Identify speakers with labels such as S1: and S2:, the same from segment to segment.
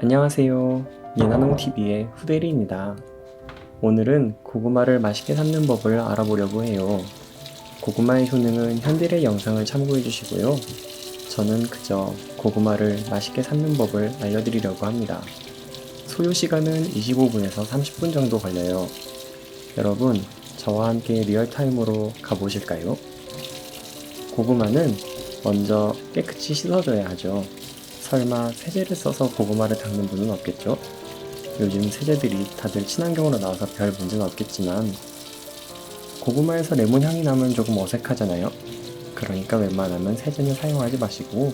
S1: 안녕하세요. 예나농TV의 후대리입니다. 오늘은 고구마를 맛있게 삶는 법을 알아보려고 해요. 고구마의 효능은 현대의 영상을 참고해 주시고요. 저는 그저 고구마를 맛있게 삶는 법을 알려드리려고 합니다. 소요 시간은 25분에서 30분 정도 걸려요. 여러분, 저와 함께 리얼타임으로 가보실까요? 고구마는 먼저 깨끗이 씻어줘야 하죠. 설마 세제를 써서 고구마를 닦는 분은 없겠죠? 요즘 세제들이 다들 친환경으로 나와서 별 문제는 없겠지만 고구마에서 레몬 향이 나면 조금 어색하잖아요? 그러니까 웬만하면 세제는 사용하지 마시고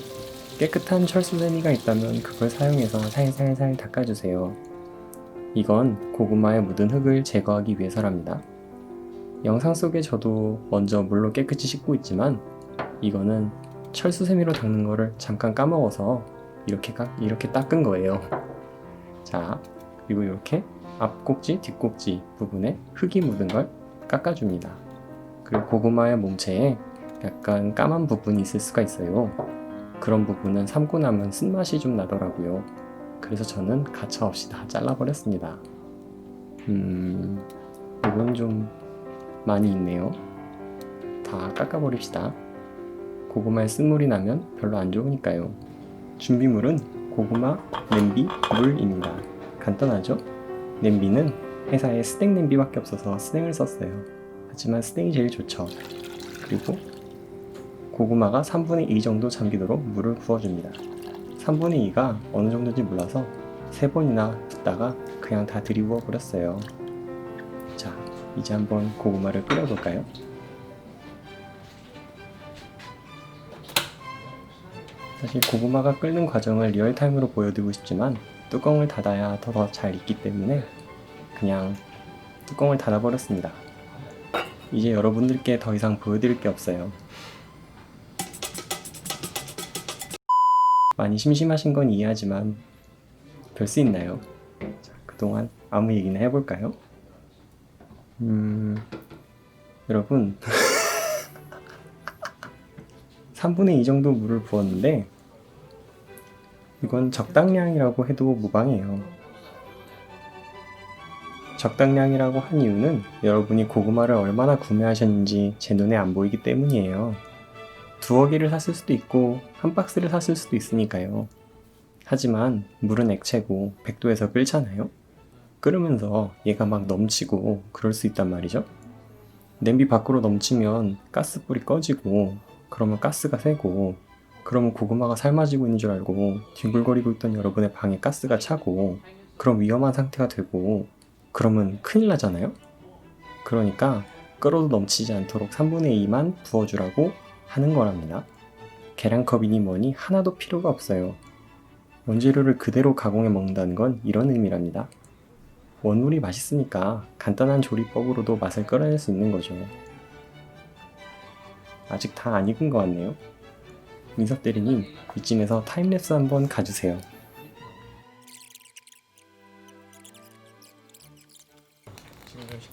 S1: 깨끗한 철수세미가 있다면 그걸 사용해서 살살살 닦아주세요. 이건 고구마에 묻은 흙을 제거하기 위해서랍니다. 영상 속에 저도 먼저 물로 깨끗이 씻고 있지만 이거는 철수세미로 닦는 거를 잠깐 까먹어서 이렇게 닦은 거예요. 자, 그리고 이렇게 앞꼭지, 뒷꼭지 부분에 흙이 묻은 걸 깎아줍니다. 그리고 고구마의 몸체에 약간 까만 부분이 있을 수가 있어요. 그런 부분은 삶고 나면 쓴맛이 좀 나더라고요. 그래서 저는 가차없이 다 잘라버렸습니다. 이건 좀 많이 있네요. 다 깎아버립시다. 고구마에 쓴물이 나면 별로 안 좋으니까요. 준비물은 고구마, 냄비, 물입니다. 간단하죠? 냄비는 회사에 스낵 냄비밖에 없어서 스낵을 썼어요. 하지만 스낵이 제일 좋죠. 그리고 고구마가 3분의 2 정도 잠기도록 물을 부어줍니다. 3분의 2가 어느 정도인지 몰라서 3번이나 붓다가 그냥 다 들이부어 버렸어요. 자, 이제 한번 고구마를 끓여볼까요? 사실 고구마가 끓는 과정을 리얼타임으로 보여드리고 싶지만 뚜껑을 닫아야 더 잘 익기 때문에 그냥 뚜껑을 닫아버렸습니다. 이제 여러분들께 더 이상 보여드릴 게 없어요. 많이 심심하신 건 이해하지만 별 수 있나요? 자, 그동안 아무 얘기나 해볼까요? 여러분 3분의 2 정도 물을 부었는데 이건 적당량이라고 해도 무방해요. 적당량이라고 한 이유는 여러분이 고구마를 얼마나 구매하셨는지 제 눈에 안 보이기 때문이에요. 두어 개를 샀을 수도 있고 한 박스를 샀을 수도 있으니까요. 하지만 물은 액체고 100도에서 끓잖아요. 끓으면서 얘가 막 넘치고 그럴 수 있단 말이죠. 냄비 밖으로 넘치면 가스불이 꺼지고 그러면 가스가 새고 그러면 고구마가 삶아지고 있는 줄 알고 뒹굴거리고 있던 여러분의 방에 가스가 차고 그럼 위험한 상태가 되고 그러면 큰일 나잖아요? 그러니까 끓어도 넘치지 않도록 3분의 2만 부어주라고 하는 거랍니다. 계량컵이니 뭐니 하나도 필요가 없어요. 원재료를 그대로 가공해 먹는다는 건 이런 의미랍니다. 원물이 맛있으니까 간단한 조리법으로도 맛을 끌어낼 수 있는 거죠. 아직 다 안 익은 것 같네요. 민석 대리님, 이쯤에서 타임랩스 한번 가주세요.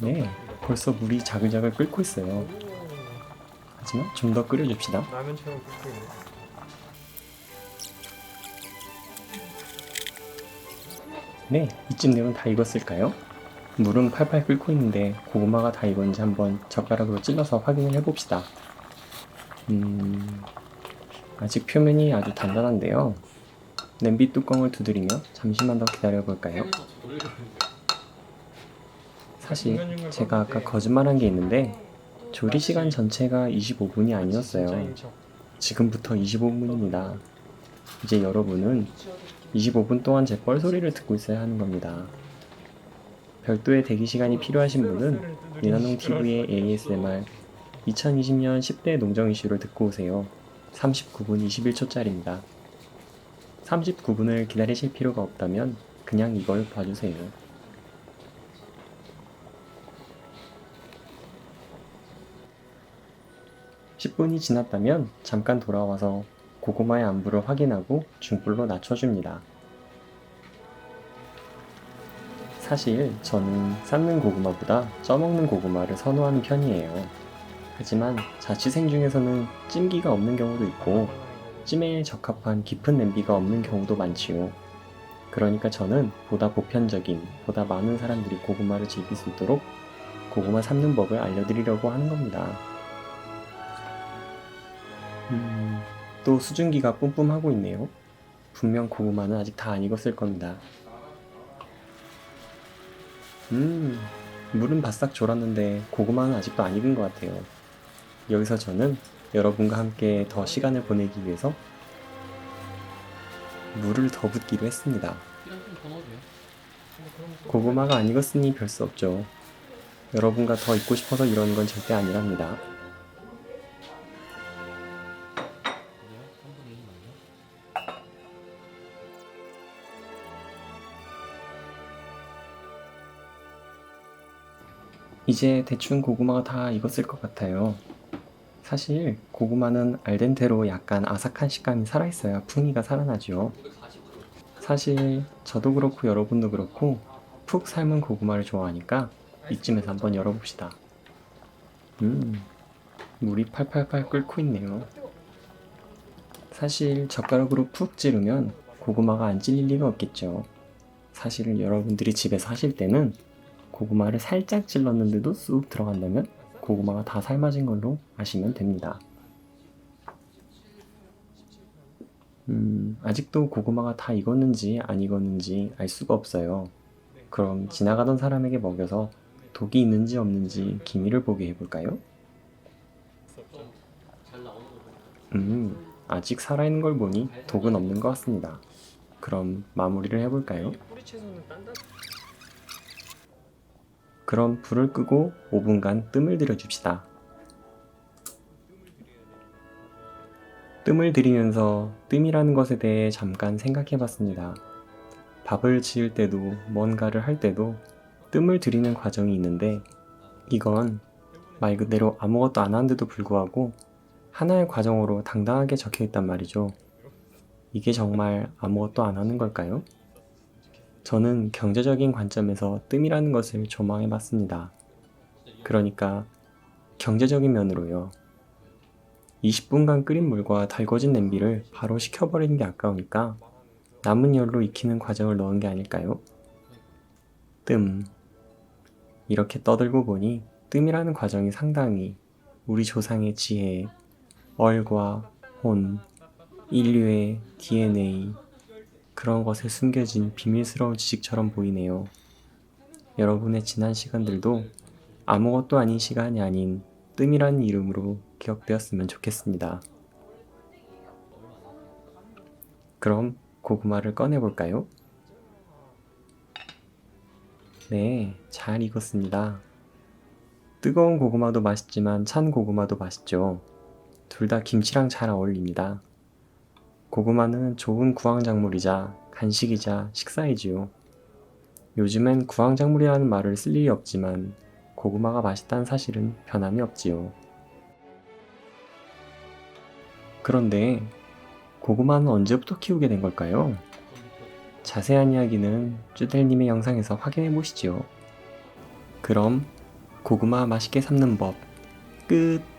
S1: 네, 벌써 물이 자글자글 끓고 있어요. 하지만 좀 더 끓여줍시다.
S2: 라면처럼 끓고 있네.
S1: 네, 이쯤 되면 다 익었을까요? 물은 팔팔 끓고 있는데 고구마가 다 익었는지 한번 젓가락으로 찔러서 확인을 해봅시다. 아직 표면이 아주 단단한데요. 냄비 뚜껑을 두드리며 잠시만 더 기다려볼까요? 사실 제가 아까 거짓말한 게 있는데 조리 시간 전체가 25분이 아니었어요. 지금부터 25분입니다. 이제 여러분은 25분 동안 제 뻘소리를 듣고 있어야 하는 겁니다. 별도의 대기 시간이 필요하신 분은 예나농TV의 ASMR 2020년 10대 농정 이슈를 듣고 오세요. 39분 21초짜리입니다. 39분을 기다리실 필요가 없다면 그냥 이걸 봐주세요. (10분이) 지났다면 잠깐 돌아와서 고구마의 안부를 확인하고 중불로 낮춰줍니다. 사실 저는 삶는 고구마보다 쪄먹는 고구마를 선호하는 편이에요. 하지만 자취생 중에서는 찜기가 없는 경우도 있고 찜에 적합한 깊은 냄비가 없는 경우도 많지요. 그러니까 저는 보다 보편적인, 보다 많은 사람들이 고구마를 즐길 수 있도록 고구마 삶는 법을 알려드리려고 하는 겁니다. 또 수증기가 뿜뿜하고 있네요. 분명 고구마는 아직 다 안 익었을 겁니다. 물은 바싹 졸았는데 고구마는 아직도 안 익은 것 같아요. 여기서 저는 여러분과 함께 더 시간을 보내기 위해서 물을 더 붓기로 했습니다. 고구마가 안 익었으니 별 수 없죠. 여러분과 더 있고 싶어서 이러는 건 절대 아니랍니다. 이제 대충 고구마가 다 익었을 것 같아요. 사실 고구마는 알덴테로 약간 아삭한 식감이 살아있어야 풍미가 살아나죠. 사실 저도 그렇고 여러분도 그렇고 푹 삶은 고구마를 좋아하니까 이쯤에서 한번 열어봅시다. 물이 팔팔팔 끓고 있네요. 사실 젓가락으로 푹 찌르면 고구마가 안 찔릴 리가 없겠죠. 사실 여러분들이 집에서 하실 때는 고구마를 살짝 찔렀는데도 쑥 들어간다면 고구마가 다 삶아진 걸로 아시면 됩니다. 아직도 고구마가 다 익었는지 안 익었는지 알 수가 없어요. 그럼 지나가던 사람에게 먹여서 독이 있는지 없는지 기미를 보게 해볼까요? 아직 살아있는 걸 보니 독은 없는 것 같습니다. 그럼 마무리를 해볼까요? 그럼 불을 끄고 5분간 뜸을 들여줍시다. 뜸을 들이면서 뜸이라는 것에 대해 잠깐 생각해봤습니다. 밥을 지을 때도 뭔가를 할 때도 뜸을 들이는 과정이 있는데 이건 말 그대로 아무것도 안 하는데도 불구하고 하나의 과정으로 당당하게 적혀있단 말이죠. 이게 정말 아무것도 안 하는 걸까요? 저는 경제적인 관점에서 뜸이라는 것을 조망해봤습니다. 그러니까 경제적인 면으로요. 20분간 끓인 물과 달궈진 냄비를 바로 식혀버리는 게 아까우니까 남은 열로 익히는 과정을 넣은 게 아닐까요? 뜸. 이렇게 떠들고 보니 뜸이라는 과정이 상당히 우리 조상의 지혜, 얼과 혼, 인류의 DNA 그런 것에 숨겨진 비밀스러운 지식처럼 보이네요. 여러분의 지난 시간들도 아무것도 아닌 시간이 아닌 뜸이라는 이름으로 기억되었으면 좋겠습니다. 그럼 고구마를 꺼내볼까요? 네, 잘 익었습니다. 뜨거운 고구마도 맛있지만 찬 고구마도 맛있죠. 둘 다 김치랑 잘 어울립니다. 고구마는 좋은 구황작물이자 간식이자 식사이지요. 요즘엔 구황작물이라는 말을 쓸 일이 없지만 고구마가 맛있다는 사실은 변함이 없지요. 그런데 고구마는 언제부터 키우게 된 걸까요? 자세한 이야기는 쭈델님의 영상에서 확인해 보시죠. 그럼 고구마 맛있게 삶는 법 끝!